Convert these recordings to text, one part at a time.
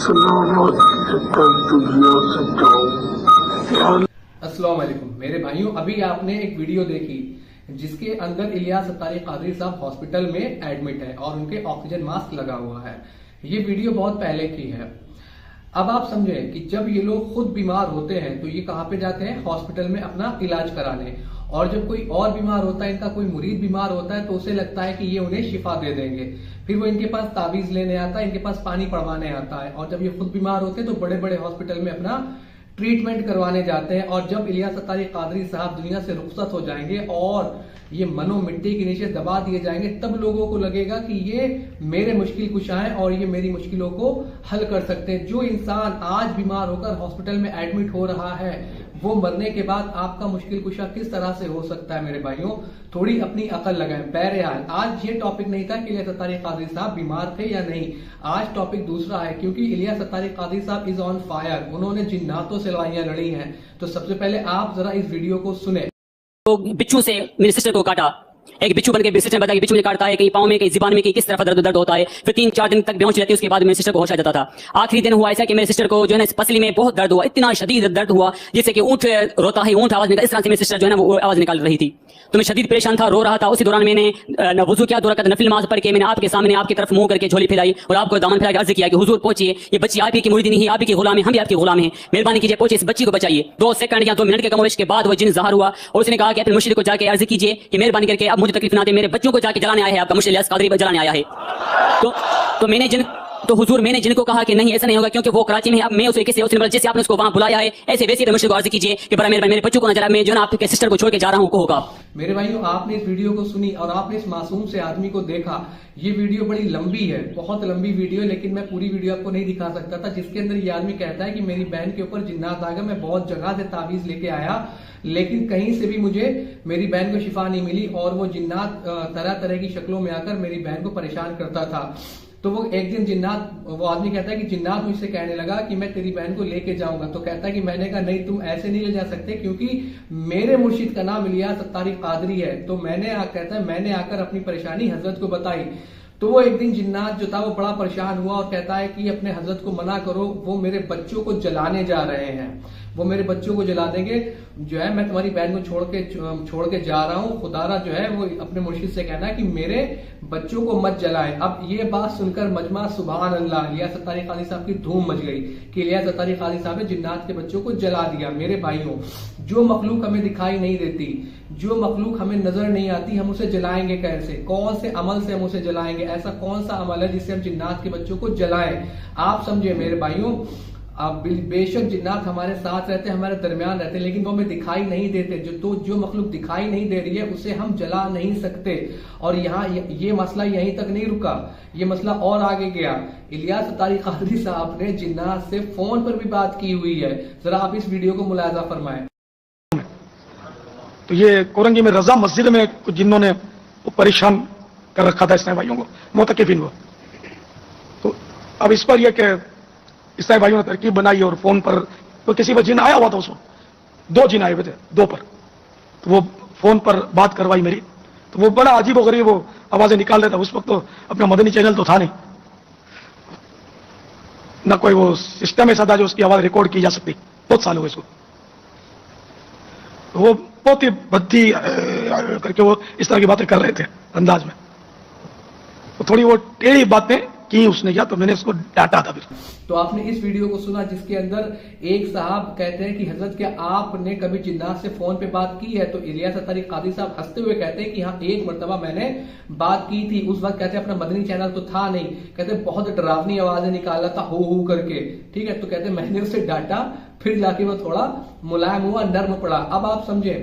अस्सलाम वालेकुम मेरे भाइयों, अभी आपने एक वीडियो देखी जिसके अंदर इलियास सत्तारी कादरी साहब हॉस्पिटल में एडमिट है और उनके ऑक्सीजन मास्क लगा हुआ है। ये वीडियो बहुत पहले की है। अब आप समझें कि जब ये लोग खुद बीमार होते हैं तो ये कहाँ पे जाते हैं? हॉस्पिटल में अपना इलाज कराने। और जब कोई और बीमार होता है, इनका कोई मुरीद बीमार होता है, तो उसे लगता है कि ये उन्हें शिफा दे देंगे। फिर वो इनके पास ताबीज लेने आता है, इनके पास पानी पड़वाने आता है। और जब ये खुद बीमार होते हैं तो बड़े बड़े हॉस्पिटल में अपना ट्रीटमेंट करवाने जाते हैं। और जब इलियास सत्तारी कादरी साहब दुनिया से रुखसत हो जाएंगे और ये मनो मिट्टी के नीचे दबा दिए जाएंगे, तब लोगों को लगेगा कि ये मेरे मुश्किल कुशा हैं और ये मेरी मुश्किलों को हल कर सकते हैं। जो इंसान आज बीमार होकर हॉस्पिटल में एडमिट हो रहा है, वो मरने के बाद आपका मुश्किल कुशा किस तरह से हो सकता है? मेरे भाइयों, थोड़ी अपनी अकल लगाएं। बहरहाल आज ये टॉपिक नहीं था कि इलियास सत्तारी कादरी साहब बीमार थे या नहीं। आज टॉपिक दूसरा है, क्योंकि इलियास सत्तारी कादरी साहब इज ऑन फायर। उन्होंने जिन्नातों से लड़ाइयां लड़ी हैं। तो सबसे पहले आप जरा इस वीडियो को सुने। तो बिच्छू से मेरे सिस्टर को काटा। एक बिच्छू बन के मेरे सिस्टर ने बताया कि बिच्छू मुझे काटता है, कहीं पाँव में, कहीं ज़ुबान में, कहीं किस तरफ दर्द होता है। फिर 3-4 दिन तक बेहोश रहती है। उसके बाद मेरे सिस्टर को होश आ जाता था। आखिरी दिन हुआ ऐसा कि मेरे सिस्टर को जो है ना पसली में बहुत दर्द हुआ, इतना शदीद दर्द हुआ जिससे कि ऊँट रोता है, ऊँट आवाज निकाल, इस तरह से मेरी सिस्टर जो है ना वो आवाज निकाल रही थी। तो मैं शदीद परेशान था, रो रहा था। उसी दौरान मैंने वुजू किया, 2 रकात नफिल नमाज पढ़ के मैंने आपके सामने आपकी तरफ मुंह करके झोली फैलाई और आपको दामन फैला के अर्ज किया कि हुजूर पहुंचिए, ये बच्ची आप ही की मुरीदी नहीं है, आप ही की गुलाम है, हम भी आपके गुलाम हैं, मेहरबानी कीजिए पहुंचे, इस बच्ची को बचाइए। 2 सेकंड या 2 मिनट के कमोवेश के बाद वो जिन ज़ाहिर हुआ और उसने कहा कि अपने मुर्शिद को जाके अर्ज कीजिए कि मेहरबानी करके अब मुझे तकलीफ ना दे, मेरे बच्चों को जाके जलाने आया है, आपका मुर्शिद इलियास कादरी जलाने आया है। तो हुजूर मैंने जिनको कहा कि नहीं ऐसा नहीं होगा, क्योंकि वो कराची में है। अब मैं उसे किसी उसने जैसे आपने उसको वहां बुलाया है, ऐसे वैसे मुझे अर्ज कीजिए कि बड़ा मेरे बच्चों को नजर, मैं जो ना आपके सिस्टर को छोड़ के जा रहा हूं को होगा। मेरे भाइयों, आपने इस वीडियो को सुनी और आपने इस मासूम से आदमी को देखा। ये वीडियो बड़ी लंबी है, बहुत लंबी वीडियो है, लेकिन मैं पूरी वीडियो आपको नहीं दिखा सकता था। जिसके अंदर ये आदमी कहता है कि मेरी बहन के ऊपर जिन्नात आ गया, मैं बहुत जगह से ताबीज लेके आया, लेकिन कहीं से भी मुझे मेरी बहन को शिफा नहीं मिली और वो जिन्नात तरह तरह की शक्लों में आकर मेरी बहन को परेशान करता था। तो वो एक दिन वो आदमी कहता है कि जिन्नात मुझसे कहने लगा कि मैं तेरी बहन को लेके जाऊंगा। तो कहता है कि मैंने कहा नहीं, तुम ऐसे नहीं ले जा सकते, क्योंकि मेरे मुर्शिद का नाम इलियास सत्तारी कादरी है। तो मैंने आकर अपनी परेशानी हजरत को बताई। तो वो एक दिन जिन्नात जो था वो बड़ा परेशान हुआ और कहता है कि अपने हजरत को मना करो, वो मेरे बच्चों को जलाने जा रहे हैं, वो मेरे बच्चों को जला देंगे। जो है मैं तुम्हारी बहन को छोड़ के जा रहा हूँ, खुदारा जो है वो अपने मुर्शिद से कहना है कि मेरे बच्चों को मत जलाए। अब ये बात सुनकर मजमा सुभान अल्लाह, इलियास सत्तारी कादरी साहब की धूम मच गई कि इलियास सत्तारी कादरी साहब ने जिन्नात के बच्चों को जला दिया। मेरे भाइयों, जो मखलूक हमें दिखाई नहीं देती, जो मखलूक हमें नजर नहीं आती, हम उसे जलाएंगे कैसे? कौन से अमल से हम उसे जलाएंगे? ऐसा कौन सा अमल है जिससे हम जिन्नात के बच्चों को जलाएं? आप समझे मेरे भाइयों। अब बेशक जिन्नात हमारे साथ रहते, हमारे दरमियान रहते, लेकिन वो हमें दिखाई नहीं देते। जो मखलूक दिखाई नहीं दे रही है उसे हम जला नहीं सकते। और यहाँ ये मसला यहीं तक नहीं रुका, ये मसला और आगे गया। इलियास सत्तारी कादरी साहब ने जिन्नात से फोन पर भी बात की हुई है। जरा आप इस वीडियो को मुलाजा फरमाएं। तो ये कोरंगी में रजा मस्जिद में कुछ जिन्होंने परेशान कर रखा था इस्लामी भाइयों को, मोतकिफिन को। तो अब इस पर यह कि इस्लामी भाइयों ने तरकीब बनाई और फोन पर तो किसी पर जिन आया हुआ था, उसको 2 जिन आए हुए थे, 2 पर। तो वो फोन पर बात करवाई मेरी, तो वो बड़ा अजीब गरीब वो आवाजें निकाल रहा था। उस वक्त तो अपना मदनी चैनल तो था नहीं, ना कोई वो सिस्टम ऐसा था जो उसकी आवाज रिकॉर्ड की जा सकती। बहुत साल हुए इसको। वो बहुत ही भद्दी करके वो इस तरह की बातें कर रहे थे अंदाज में। तो थोड़ी वो टेढ़ी बातें की उसने किया, तो मैंने उसको डांटा था। फिर तो आपने इस वीडियो को सुना जिसके अंदर एक साहब कहते हैं कि हजरत क्या आपने कभी जिन्नात से फोन पे बात की है? तो इलियास सत्तारी कादरी साहब हंसते हुए कहते हैं कि हाँ, एक मरतबा मैंने बात की थी। उस वक्त कहते हैं अपना मदनी चैनल तो था नहीं, कहते बहुत डरावनी आवाजें निकाला था, हो करके। ठीक है, तो कहते मैंने उसे डांटा, फिर जाके वो थोड़ा मुलायम हुआ, नर्म पड़ा। अब आप समझे।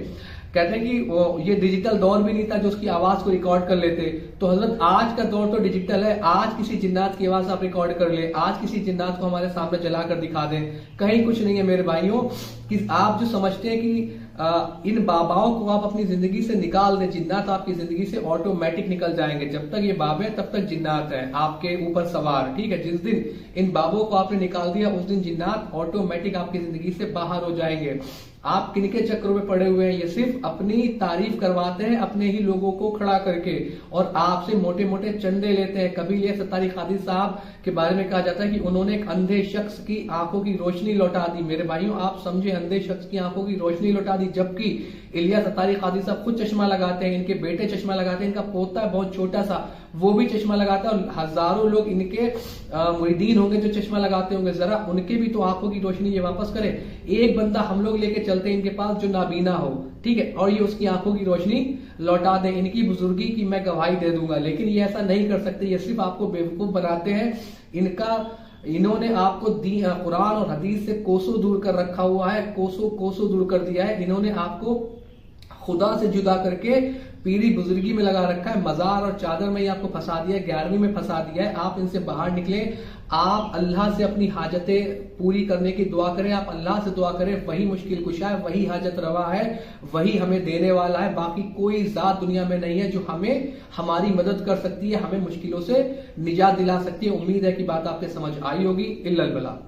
कहते हैं कि ये डिजिटल दौर भी नहीं था जो उसकी आवाज को रिकॉर्ड कर लेते। तो हजरत आज का दौर तो डिजिटल है। आज किसी जिन्नात की आवाज आप रिकॉर्ड कर ले, आज किसी जिन्नात को हमारे सामने जलाकर दिखा दें, कहीं कुछ नहीं है मेरे भाइयों। कि आप जो समझते हैं कि इन बाबाओं को आप अपनी जिंदगी से निकाल दें, जिन्नात आपकी जिंदगी से ऑटोमेटिक निकल जाएंगे। जब तक ये बाब है तब तक जिन्नात है आपके ऊपर सवार। ठीक है, जिस दिन इन बाबों को आपने निकाल दिया उस दिन जिन्नात ऑटोमेटिक आपकी जिंदगी से बाहर हो जाएंगे। आप किनके चक्रों में पड़े हुए हैं? ये सिर्फ अपनी तारीफ करवाते हैं अपने ही लोगों को खड़ा करके, और आपसे मोटे मोटे चंदे लेते हैं। कभी इलियास सत्तारी कादी साहब के बारे में कहा जाता है कि उन्होंने एक अंधे शख्स की आंखों की रोशनी लौटा दी। मेरे भाइयों, आप समझे, अंधे शख्स की आंखों की रोशनी लौटा दी, जबकि इलियास सत्तारी कादी साहब खुद चश्मा लगाते हैं, इनके बेटे चश्मा लगाते हैं, इनका पोता है बहुत छोटा सा, वो भी चश्मा लगाता है, और हजारों लोग इनके मुरीदीन होंगे जो चश्मा लगाते होंगे। जरा उनके भी तो आंखों की रोशनी ये वापस करें। एक बंदा हम लोग लेके चलते हैं इनके पास जो नाबीना हो, ठीक है, और ये उसकी आंखों की रोशनी लौटा दें। इनकी बुजुर्गी की मैं गवाही दे दूंगा, लेकिन ये ऐसा नहीं कर सकते। ये सिर्फ आपको बेवकूफ बनाते हैं। इन्होंने आपको कुरान और हदीस से कोसों दूर कर रखा हुआ है, कोसों दूर कर दिया है। इन्होंने आपको खुदा से जुदा करके पीरी बुजुर्गी में लगा रखा है, मजार और चादर में ही आपको फंसा दिया है, 11वीं में फंसा दिया है। आप इनसे बाहर निकले, आप अल्लाह से अपनी हाजतें पूरी करने की दुआ करें, आप अल्लाह से दुआ करें, वही मुश्किल कुशा है, वही हाजत रवा है, वही हमें देने वाला है। बाकी कोई जात दुनिया में नहीं है जो हमें हमारी मदद कर सकती है, हमें मुश्किलों से निजात दिला सकती है। उम्मीद है कि बात आपके समझ आई होगी। इल्लल बला।